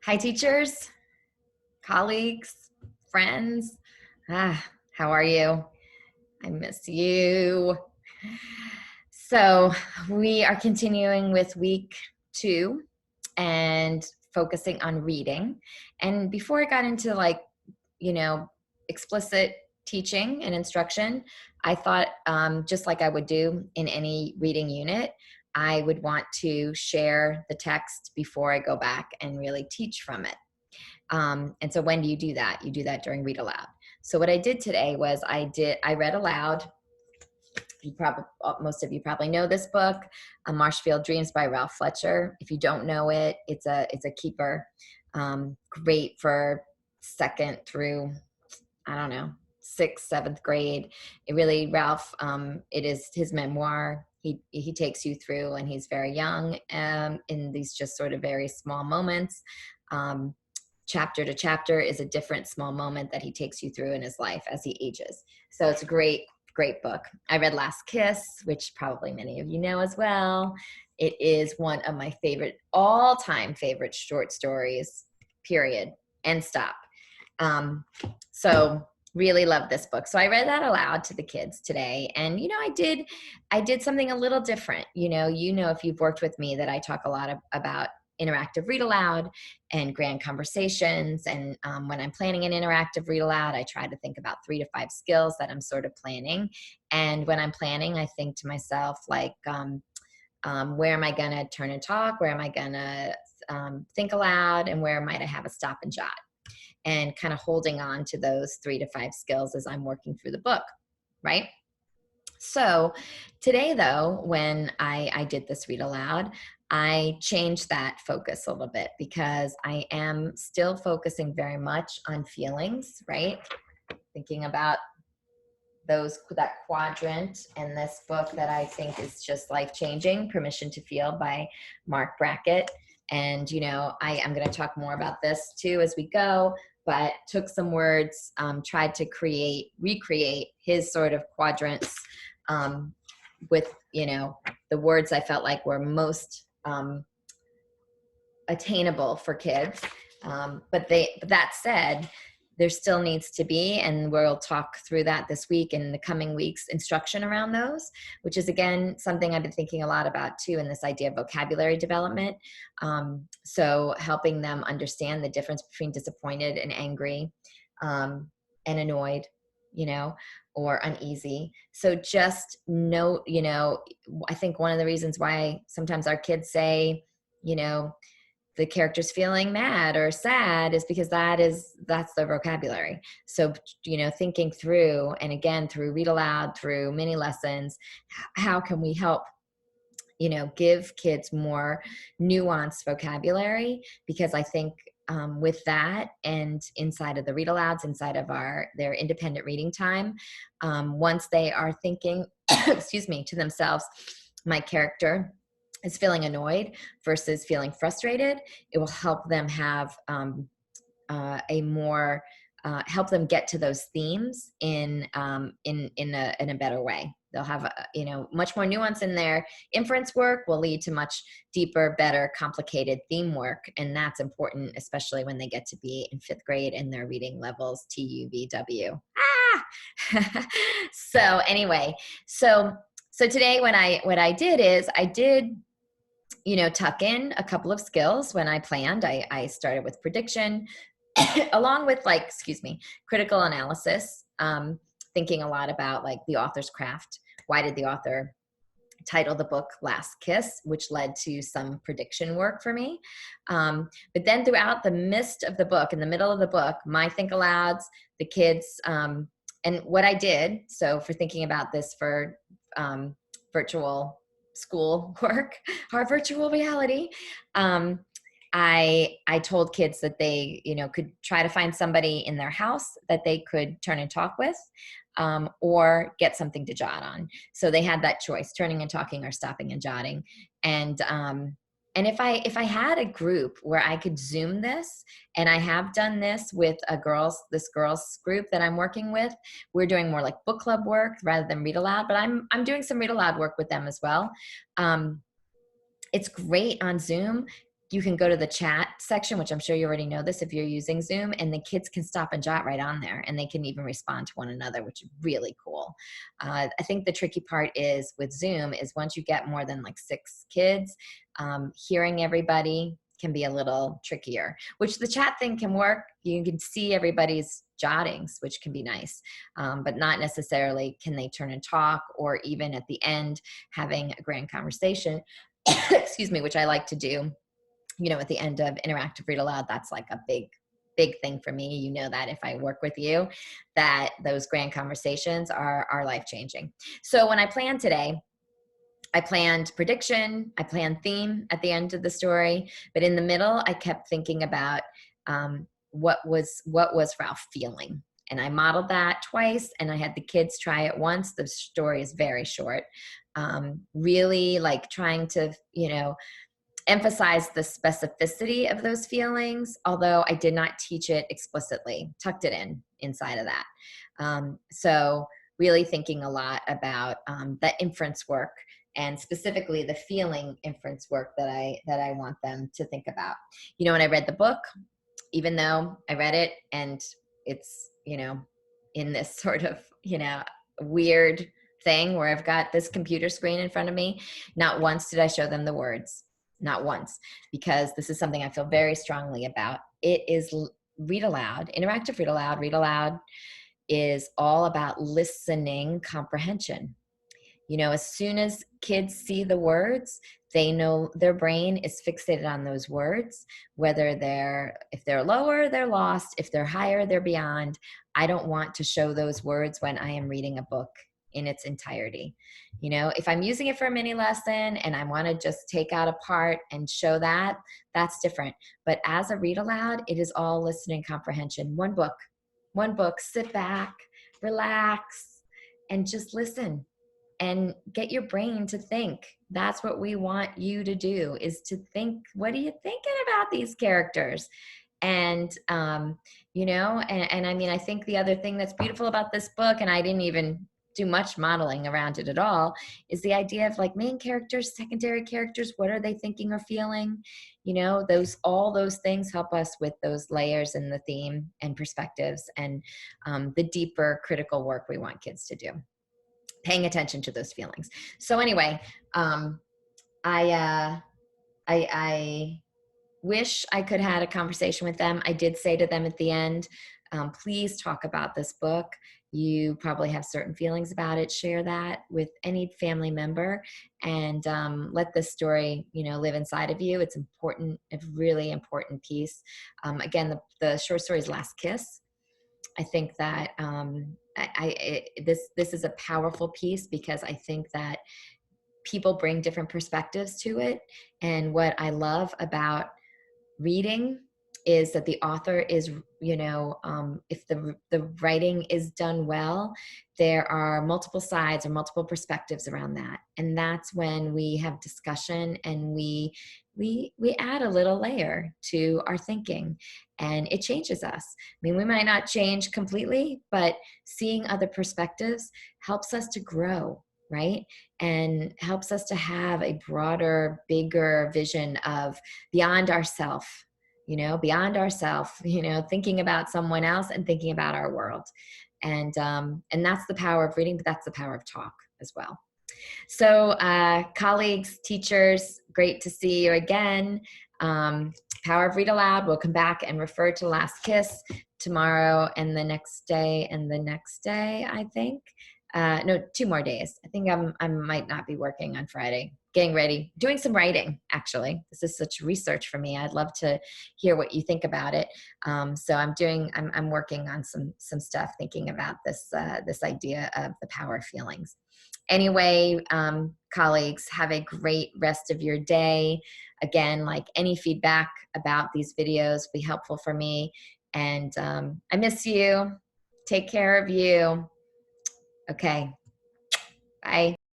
Hi, teachers, colleagues, friends. How are you? I miss you. So we are continuing with week 2 and focusing on reading. And before I got into explicit teaching and instruction, I thought just like I would do in any reading unit, I would want to share the text before I go back and really teach from it. And so when do you do that? You do that during read aloud. So what I did today was I read aloud. Most of you probably know this book, Marshfield Dreams by Ralph Fletcher. If you don't know it, it's a keeper. Great for second through, I don't know, 6th, 7th grade. Ralph, it is his memoir. He takes you through, and he's very young, in these just sort of very small moments. Chapter to chapter is a different small moment that he takes you through in his life as he ages. So it's a great book. I read Last Kiss, which probably many of you know as well. It is one of my all-time favorite short stories, period, end stop. So really love this book. So I read that aloud to the kids today. And, I did something a little different. If you've worked with me, that I talk a lot about interactive read aloud and grand conversations. And when I'm planning an interactive read aloud, I try to think about 3 to 5 skills that I'm sort of planning. And when I'm planning, I think to myself, like, where am I going to turn and talk? Where am I going to think aloud? And where might I have a stop and jot? And kind of holding on to those 3 to 5 skills as I'm working through the book, right? So today, though, when I did this read aloud, I changed that focus a little bit, because I am still focusing very much on feelings, right? Thinking about that quadrant in this book that I think is just life-changing, Permission to Feel by Mark Brackett. And, I'm going to talk more about this too as we go, but took some words, tried to recreate his sort of quadrants with, the words I felt like were most attainable for kids. But that said, there still needs to be, and we'll talk through that this week and in the coming weeks, instruction around those, which is, again, something I've been thinking a lot about too, in this idea of vocabulary development. So helping them understand the difference between disappointed and angry, and annoyed, or uneasy. So just note, I think one of the reasons why sometimes our kids say, the character's feeling mad or sad is because that's their vocabulary. So, thinking through, and again, through read aloud, through mini lessons, how can we help, give kids more nuanced vocabulary? Because I think with that, and inside of the read alouds, inside of their independent reading time, once they are thinking, excuse me, to themselves, my character is feeling annoyed versus feeling frustrated, it will help them have help them get to those themes in a better way. They'll have much more nuance in their inference work, will lead to much deeper, better, complicated theme work, and that's important, especially when they get to be in 5th grade and their reading levels TUVW. So anyway, so today what I did is I did tuck in a couple of skills. When I planned, I started with prediction, along with critical analysis, thinking a lot about the author's craft. Why did the author title the book Last Kiss, which led to some prediction work for me. But then throughout the midst of the book, in the middle of the book, my think alouds, the kids, and what I did, so for thinking about this for virtual school work, our virtual reality, I told kids that they, could try to find somebody in their house that they could turn and talk with, or get something to jot on. So they had that choice, turning and talking or stopping and jotting. And if I had a group where I could Zoom this, and I have done this with this girls group that I'm working with, we're doing more like book club work rather than read aloud, but I'm doing some read aloud work with them as well. It's great on Zoom. you can go to the chat section, which I'm sure you already know this if you're using Zoom, and the kids can stop and jot right on there, and they can even respond to one another, which is really cool. I think the tricky part is with Zoom is once you get more than like 6 kids, hearing everybody can be a little trickier, which the chat thing can work. You can see everybody's jottings, which can be nice, but not necessarily can they turn and talk, or even at the end having a grand conversation, excuse me, which I like to do, at the end of interactive read aloud. That's like a big thing for me. You know that if I work with you, that those grand conversations are life changing. So when I planned today, I planned prediction, I planned theme at the end of the story, but in the middle, I kept thinking about what was Ralph feeling. And I modeled that twice, and I had the kids try it once. The story is very short. Really like trying to, emphasize the specificity of those feelings, although I did not teach it explicitly, tucked it inside of that. So really thinking a lot about the inference work, and specifically the feeling inference work that I want them to think about. When I read the book, even though I read it and it's, in this sort of, weird thing where I've got this computer screen in front of me, not once did I show them the words. Not once, because this is something I feel very strongly about. It is read aloud, interactive read aloud. Read aloud is all about listening comprehension. As soon as kids see the words, they know their brain is fixated on those words, whether if they're lower, they're lost. If they're higher, they're beyond. I don't want to show those words when I am reading a book in its entirety. If I'm using it for a mini lesson and I want to just take out a part and show that, that's different. But as a read aloud, it is all listening comprehension. One book, sit back, relax, and just listen and get your brain to think. That's what we want you to do, is to think, what are you thinking about these characters? And, and I mean, I think the other thing that's beautiful about this book, and I didn't even do much modeling around it at all, is the idea of like main characters, secondary characters. What are they thinking or feeling? All those things help us with those layers in the theme and perspectives, and the deeper critical work we want kids to do, paying attention to those feelings. So anyway, I wish I could have had a conversation with them. I did say to them at the end, please talk about this book. You probably have certain feelings about it. Share that with any family member, and let this story, live inside of you. It's important, a really important piece. Again, the short story is Last Kiss. I think that this is a powerful piece, because I think that people bring different perspectives to it. And what I love about reading is that the author is, if the writing is done well, there are multiple sides or multiple perspectives around that. And that's when we have discussion, and we add a little layer to our thinking, and it changes us. I mean, we might not change completely, but seeing other perspectives helps us to grow, right? And helps us to have a broader, bigger vision of beyond ourself, thinking about someone else and thinking about our world. And that's the power of reading, but that's the power of talk as well. So colleagues, teachers, great to see you again. Power of Read Aloud. We'll come back and refer to Last Kiss tomorrow and the next day and the next day, I think. No, 2 more days. I think I might not be working on Friday. Getting ready, doing some writing, actually. This is such research for me. I'd love to hear what you think about it. So I'm working on some stuff, thinking about this idea of the power of feelings. Anyway, colleagues, have a great rest of your day. Again, like any feedback about these videos will be helpful for me. And I miss you. Take care of you. Okay. Bye.